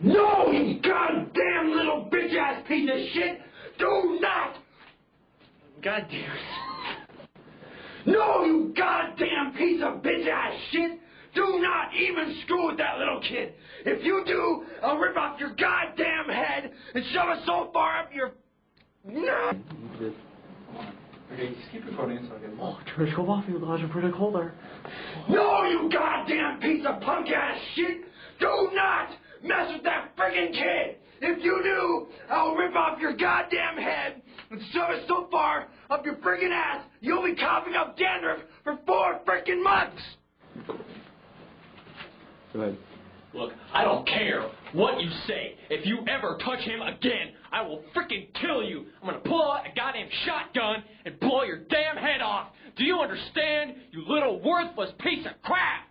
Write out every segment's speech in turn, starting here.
No, you goddamn little bitch-ass piece of shit! Do not! God damn it. No, you goddamn piece of bitch-ass shit! Do not even screw with that little kid! If you do, I'll rip off your goddamn head and shove it so far up your... No! Okay, just keep recording so I can... Oh, turn it off, you guys are pretty cold there. No, you goddamn piece of punk-ass shit! Do not mess with that friggin' kid! If you do, I'll rip off your goddamn head and shove it so far up your friggin' ass, you'll be coughing up dandruff for 4 frickin' months! Go ahead. Look, I don't care what you say. If you ever touch him again, I will frickin' kill you. I'm gonna pull out a goddamn shotgun and blow your damn head off. Do you understand, you little worthless piece of crap?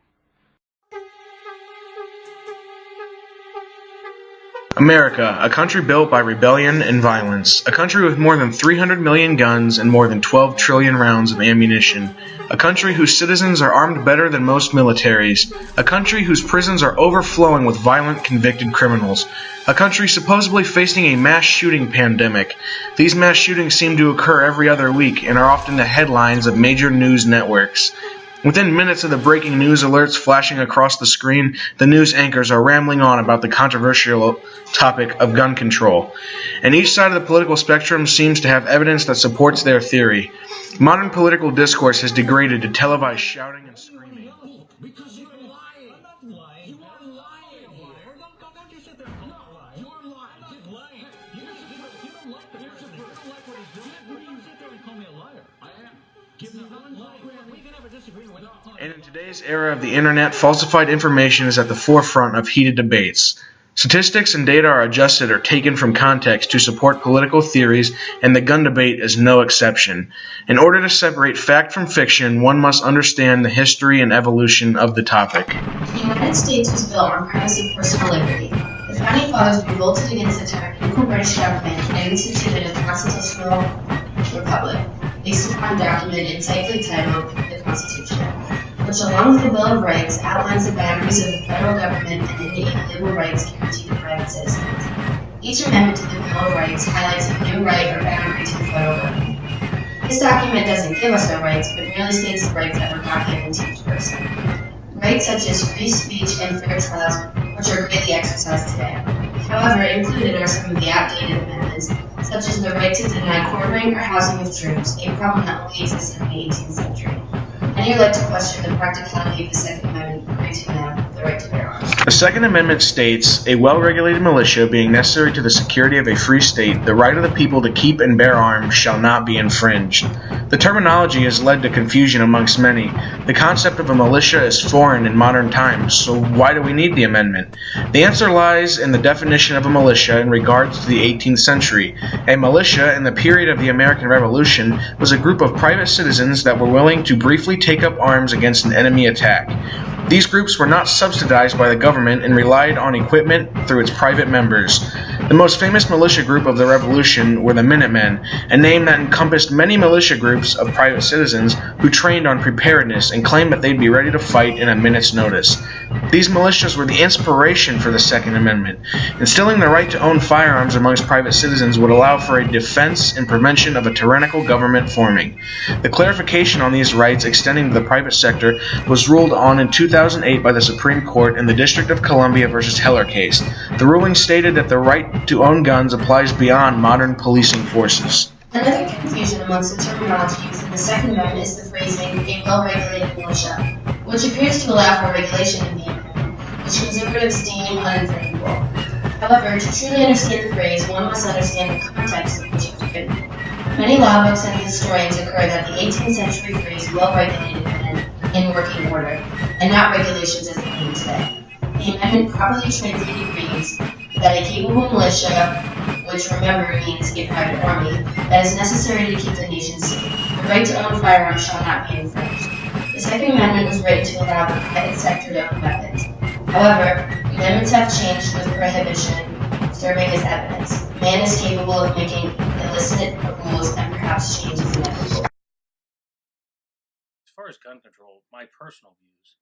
America, a country built by rebellion and violence, a country with more than 300 million guns and more than 12 trillion rounds of ammunition, a country whose citizens are armed better than most militaries, a country whose prisons are overflowing with violent convicted criminals, a country supposedly facing a mass shooting pandemic. These mass shootings seem to occur every other week and are often the headlines of major news networks. Within minutes of the breaking news alerts flashing across the screen, the news anchors are rambling on about the controversial topic of gun control. And each side of the political spectrum seems to have evidence that supports their theory. Modern political discourse has degraded to televised shouting and screaming. Because you're lying. I'm not lying. You are lying. Liar. Don't you sit there and lie. You are lying. Just lying. You don't like the person. You don't like what he's doing. What do you sit there and call me a liar? I am. Give me one lie. We can have a disagreement without... And in today's era of the internet, falsified information is at the forefront of heated debates. Statistics and data are adjusted or taken from context to support political theories, and the gun debate is no exception. In order to separate fact from fiction, one must understand the history and evolution of the topic. The United States was built on premise of personal liberty. The Founding Fathers revolted against the tyrannical British government and instituted a constitutional republic, based upon a document encyclically titled the Constitution, which, along with the Bill of Rights, outlines the boundaries of the federal government and the inalienable rights guaranteed to private citizens. Each amendment to the Bill of Rights highlights a new right or boundary to the federal government. This document doesn't give us our rights, but merely states the rights that were not given to each person. Rights such as free speech and fair trials, which are greatly exercised today. However, included are some of the outdated amendments, such as the right to deny quartering or housing of troops, a problem that only existed in the 18th century. Many like to question the practicality of the Second Amendment, granting them the right to bear arms. The Second Amendment states, a well-regulated militia being necessary to the security of a free state, the right of the people to keep and bear arms shall not be infringed. The terminology has led to confusion amongst many. The concept of a militia is foreign in modern times, so why do we need the amendment? The answer lies in the definition of a militia in regards to the 18th century. A militia in the period of the American Revolution was a group of private citizens that were willing to briefly take up arms against an enemy attack. These groups were not subsidized by the government and relied on equipment through its private members. The most famous militia group of the Revolution were the Minutemen, a name that encompassed many militia groups of private citizens who trained on preparedness and claimed that they'd be ready to fight in a minute's notice. These militias were the inspiration for the Second Amendment. Instilling the right to own firearms amongst private citizens would allow for a defense and prevention of a tyrannical government forming. The clarification on these rights extending to the private sector was ruled on in 2008 by the Supreme Court in the District of Columbia v. Heller case. The ruling stated that the right to own guns applies beyond modern policing forces. Another confusion amongst the terminology used in the Second Amendment is the phrasing, a well-regulated militia, which appears to allow for regulation in the amendment, which conservatives deem uninfringible. However, to truly understand the phrase, one must understand the context in which it was written. Many law books and historians occur that the 18th century phrase well-regulated meant in working order, and not regulations as they mean today. The amendment properly translated reads that a capable militia, which remember means a private army, that is necessary to keep the nation safe. The right to own firearms shall not be infringed. The Second Amendment was written to allow the private sector to own weapons. However, amendments have changed with prohibition serving as evidence. Man is capable of making illicit rules and perhaps change is inevitable. As far as gun control, my personal views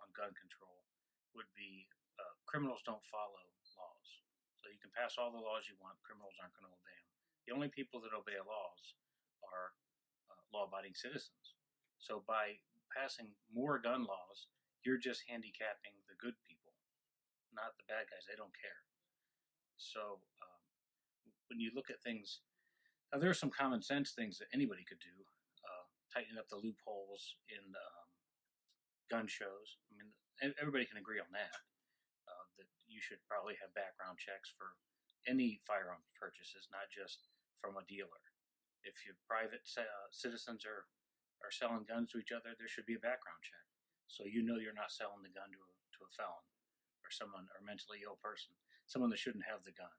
on gun control would be criminals don't follow laws. So you can pass all the laws you want, criminals aren't going to obey them. The only people that obey laws are law-abiding citizens. So by passing more gun laws, you're just handicapping the good people, not the bad guys. They don't care. So when you look at things, now there are some common sense things that anybody could do. Tightening up the loopholes in gun shows. I mean, everybody can agree on that. That you should probably have background checks for any firearms purchases, not just from a dealer. If your private citizens are selling guns to each other, there should be a background check, so you know you're not selling the gun to a felon or someone or mentally ill person, someone that shouldn't have the gun.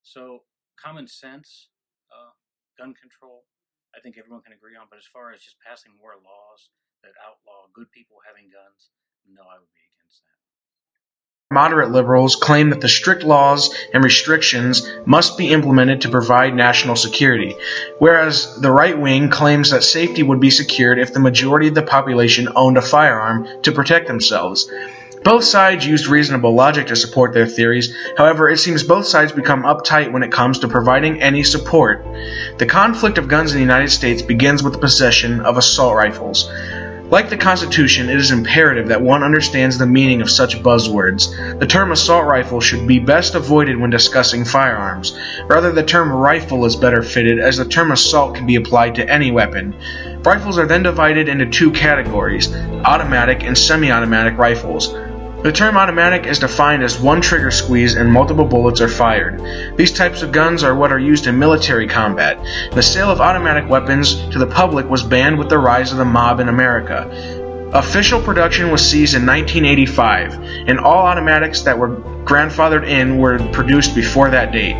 So common sense, gun control, I think everyone can agree on. But as far as just passing more laws that outlaw good people having guns, no, I would be against that. Moderate liberals claim that the strict laws and restrictions must be implemented to provide national security, whereas the right wing claims that safety would be secured if the majority of the population owned a firearm to protect themselves. Both sides used reasonable logic to support their theories. However, it seems both sides become uptight when it comes to providing any support. The conflict of guns in the United States begins with the possession of assault rifles. Like the Constitution, it is imperative that one understands the meaning of such buzzwords. The term assault rifle should be best avoided when discussing firearms. Rather, the term rifle is better fitted, as the term assault can be applied to any weapon. Rifles are then divided into two categories: automatic and semi-automatic rifles. The term automatic is defined as one trigger squeeze and multiple bullets are fired. These types of guns are what are used in military combat. The sale of automatic weapons to the public was banned with the rise of the mob in America. Official production was seized in 1985, and all automatics that were grandfathered in were produced before that date.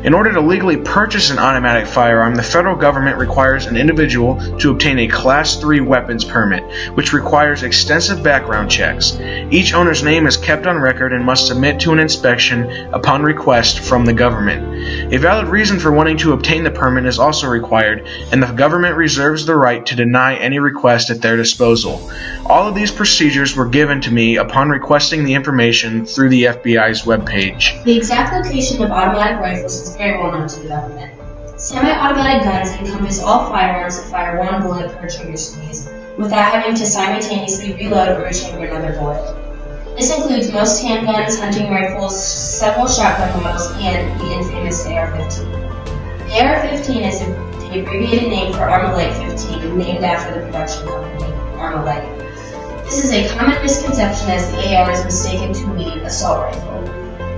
In order to legally purchase an automatic firearm, the federal government requires an individual to obtain a Class 3 weapons permit, which requires extensive background checks. Each owner's name is kept on record and must submit to an inspection upon request from the government. A valid reason for wanting to obtain the permit is also required, and the government reserves the right to deny any request at their disposal. All of these procedures were given to me upon requesting the information through the FBI's webpage. The exact location of automatic rifles is very well known to the government. Semi-automatic guns encompass all firearms that fire one bullet per trigger squeeze, without having to simultaneously reload or rechamber another bullet. This includes most handguns, hunting rifles, several shotgun models, and the infamous AR-15. The AR-15 is the abbreviated name for Armalite 15, named after the production company, Armalite. This is a common misconception, as the AR is mistaken to mean assault rifle.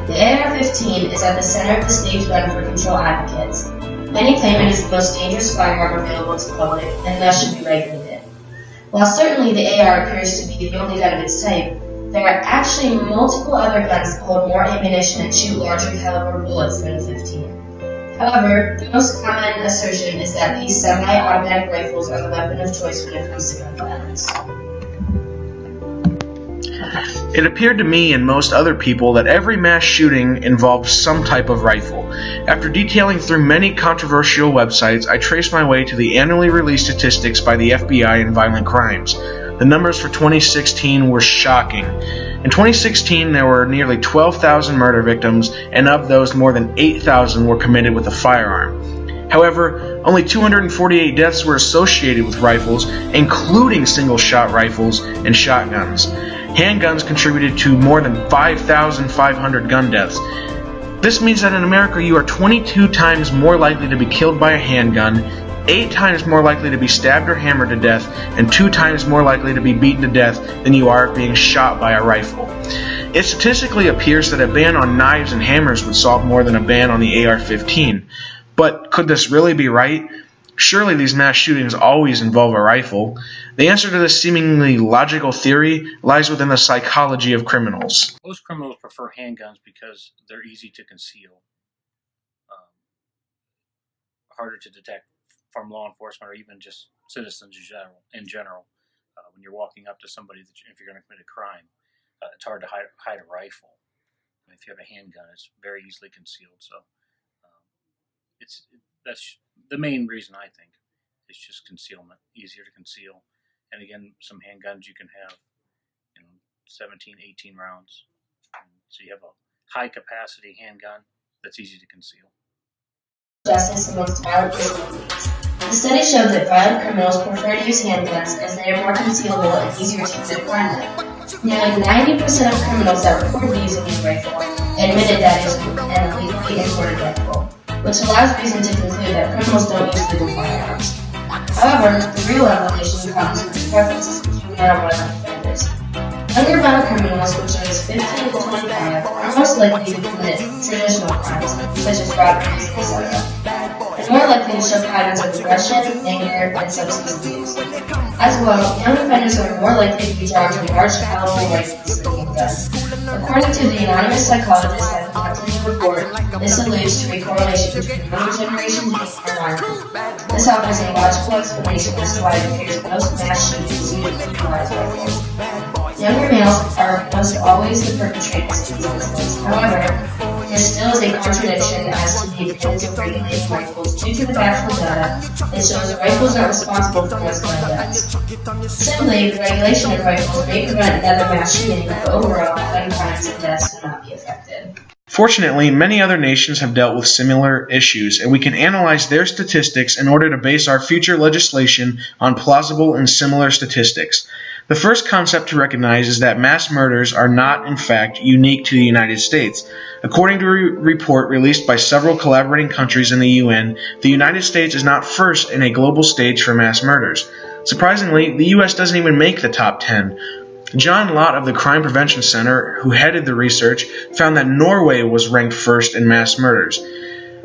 The AR-15 is at the center of the stage gun for control advocates. Many claim it is the most dangerous firearm available to the public, and thus should be regulated. While certainly the AR appears to be the only gun of its type, there are actually multiple other guns that hold more ammunition and shoot larger caliber bullets than the 15. However, the most common assertion is that these semi-automatic rifles are the weapon of choice when it comes to gun violence. It appeared to me and most other people that every mass shooting involved some type of rifle. After detailing through many controversial websites, I traced my way to the annually released statistics by the FBI in violent crimes. The numbers for 2016 were shocking. In 2016, there were nearly 12,000 murder victims, and of those, more than 8,000 were committed with a firearm. However, only 248 deaths were associated with rifles, including single-shot rifles and shotguns. Handguns contributed to more than 5,500 gun deaths. This means that in America you are 22 times more likely to be killed by a handgun, 8 times more likely to be stabbed or hammered to death, and 2 times more likely to be beaten to death than you are being shot by a rifle. It statistically appears that a ban on knives and hammers would solve more than a ban on the AR-15. But could this really be right? Surely these mass shootings always involve a rifle. The answer to this seemingly logical theory lies within the psychology of criminals. Most criminals prefer handguns because they're easy to conceal, harder to detect from law enforcement or even just citizens in general. When you're walking up to somebody, if you're going to commit a crime, it's hard to hide a rifle. If you have a handgun, it's very easily concealed. So that's the main reason, I think. It's just concealment, easier to conceal. And again, some handguns you can have, 17, 18 rounds. So you have high-capacity handgun that's easy to conceal. Justice amongst violent criminal gangs. The study showed that violent criminals prefer to use handguns as they are more concealable and easier to commit crime with. Nearly 90% of criminals that reported using a rifle admitted that it is an illegally imported rifle, which allows reason to conclude that criminals don't use legal firearms. However, the real revelation comes with preferences of juvenile violent offenders. Younger violent criminals, which are aged 15 to 25, are most likely to commit traditional crimes, such as robberies, etc., and more likely to show patterns of aggression, anger, and substance abuse. As well, young offenders are more likely to be drawn to large caliber rifles than handguns. According to the anonymous psychologist that conducted the report, this alludes to a correlation between younger generations and crime. This offers a logical explanation as to why it appears most mass shootings utilize rifles. Younger males are almost always the perpetrators of these incidents. However, there still is a contradiction as to the importance of regulating rifles due to the factual data that shows rifles are responsible for most gun deaths. Simply, the regulation of rifles may prevent another mass shooting, but overall, gun crimes and deaths will not be affected. Fortunately, many other nations have dealt with similar issues, and we can analyze their statistics in order to base our future legislation on plausible and similar statistics. The first concept to recognize is that mass murders are not, in fact, unique to the United States. According to a report released by several collaborating countries in the UN, the United States is not first in a global stage for mass murders. Surprisingly, the US doesn't even make the top 10. John Lott of the Crime Prevention Center, who headed the research, found that Norway was ranked first in mass murders.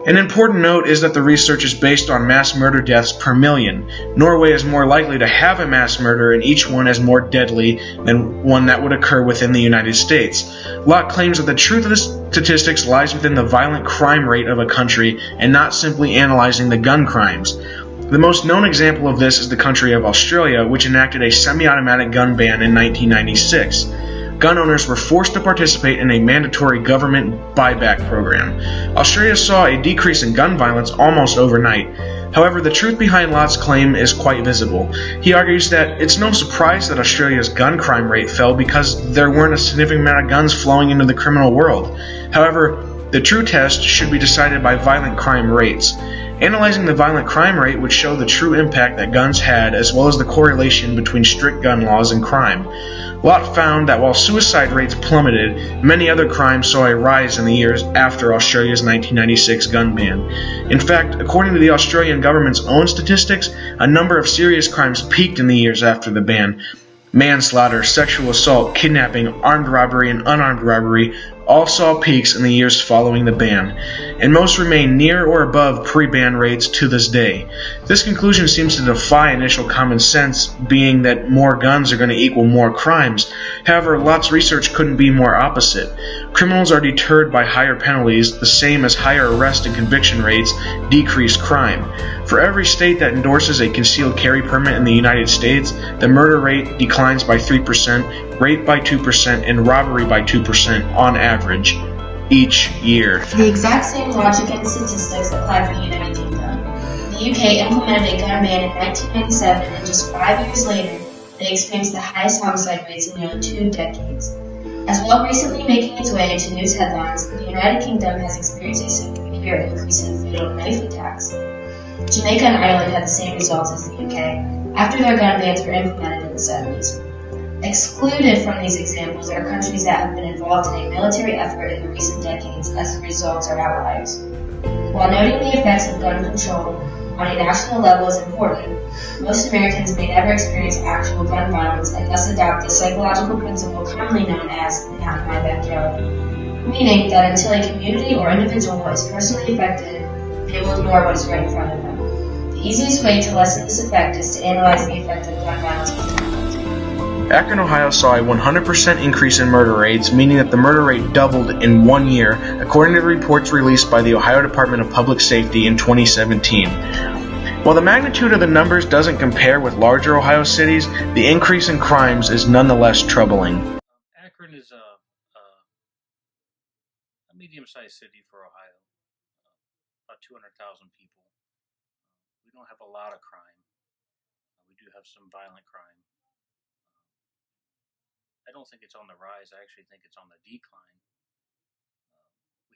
An important note is that the research is based on mass murder deaths per million. Norway is more likely to have a mass murder, and each one is more deadly than one that would occur within the United States. Lott claims that the truth of the statistics lies within the violent crime rate of a country and not simply analyzing the gun crimes. The most known example of this is the country of Australia, which enacted a semi-automatic gun ban in 1996. Gun owners were forced to participate in a mandatory government buyback program. Australia saw a decrease in gun violence almost overnight. However, the truth behind Lott's claim is quite visible. He argues that it's no surprise that Australia's gun crime rate fell because there weren't a significant amount of guns flowing into the criminal world. However, the true test should be decided by violent crime rates. Analyzing the violent crime rate would show the true impact that guns had, as well as the correlation between strict gun laws and crime. Lott found that while suicide rates plummeted, many other crimes saw a rise in the years after Australia's 1996 gun ban. In fact, according to the Australian government's own statistics, a number of serious crimes peaked in the years after the ban. Manslaughter, sexual assault, kidnapping, armed robbery, and unarmed robbery all saw peaks in the years following the ban, and most remain near or above pre-ban rates to this day. This conclusion seems to defy initial common sense, being that more guns are going to equal more crimes. However, Lott's research couldn't be more opposite. Criminals are deterred by higher penalties, the same as higher arrest and conviction rates decrease crime. For every state that endorses a concealed carry permit in the United States, the murder rate declines by 3%, rape by 2%, and robbery by 2% on average each year. The exact same logic and statistics apply for the United Kingdom. The UK implemented a gun ban in 1997, and just 5 years later, they experienced the highest homicide rates in nearly 2 decades. As well recently making its way into news headlines, the United Kingdom has experienced a severe increase in fatal knife attacks. Jamaica and Ireland had the same results as the UK, after their gun bans were implemented in the 70s. Excluded from these examples are countries that have been involved in a military effort in the recent decades, as the results are outliers. While noting the effects of gun control on a national level is important, most Americans may never experience actual gun violence and thus adopt the psychological principle commonly known as "not in my backyard," meaning that until a community or individual is personally affected, they will ignore what is right in front of them. The easiest way to lessen this effect is to analyze the effect of gun violence on people. Akron, Ohio saw a 100% increase in murder rates, meaning that the murder rate doubled in 1 year, according to reports released by the Ohio Department of Public Safety in 2017. While the magnitude of the numbers doesn't compare with larger Ohio cities, the increase in crimes is nonetheless troubling. Akron is a medium-sized city for Ohio, about 200,000 people. We don't have a lot of crime. We do have some violent crime. I don't think it's on the rise. I actually think it's on the decline.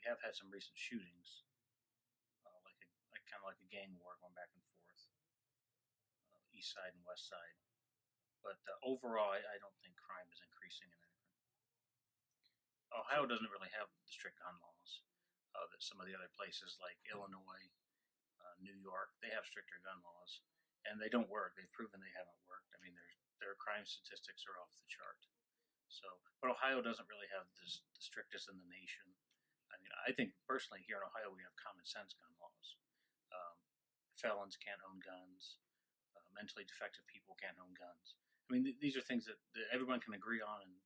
have had some recent shootings, kind of like a gang war going back and forth, east side and west side. But overall, I don't think crime is increasing in anything. Ohio doesn't really have the strict gun laws that some of the other places like Illinois, New York, they have stricter gun laws, and they don't work. They've proven they haven't worked. I mean, their crime statistics are off the chart. So, but Ohio doesn't really have the strictest in the nation. I mean, I think personally here in Ohio we have common sense gun laws. Felons can't own guns. Mentally defective people can't own guns. I mean, these are things that everyone can agree on, and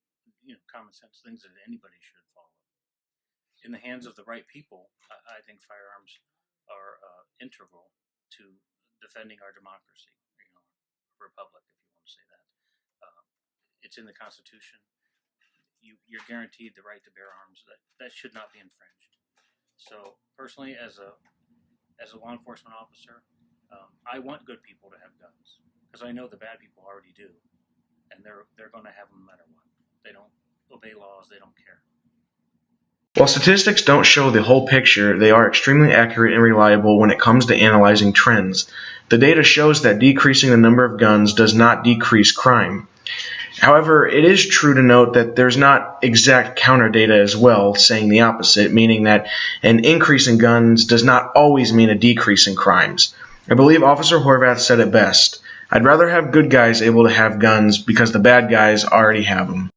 common sense things that anybody should follow. In the hands of the right people, I think firearms are integral to defending our democracy, republic, if you want to say that. It's in the Constitution. You're guaranteed the right to bear arms. That should not be infringed. So personally, as a law enforcement officer, I want good people to have guns because I know the bad people already do, and they're going to have them no matter what. They don't obey laws. They don't care. While statistics don't show the whole picture, they are extremely accurate and reliable when it comes to analyzing trends. The data shows that decreasing the number of guns does not decrease crime. However, it is true to note that there's not exact counter data as well, saying the opposite, meaning that an increase in guns does not always mean a decrease in crimes. I believe Officer Horvath said it best. I'd rather have good guys able to have guns because the bad guys already have them.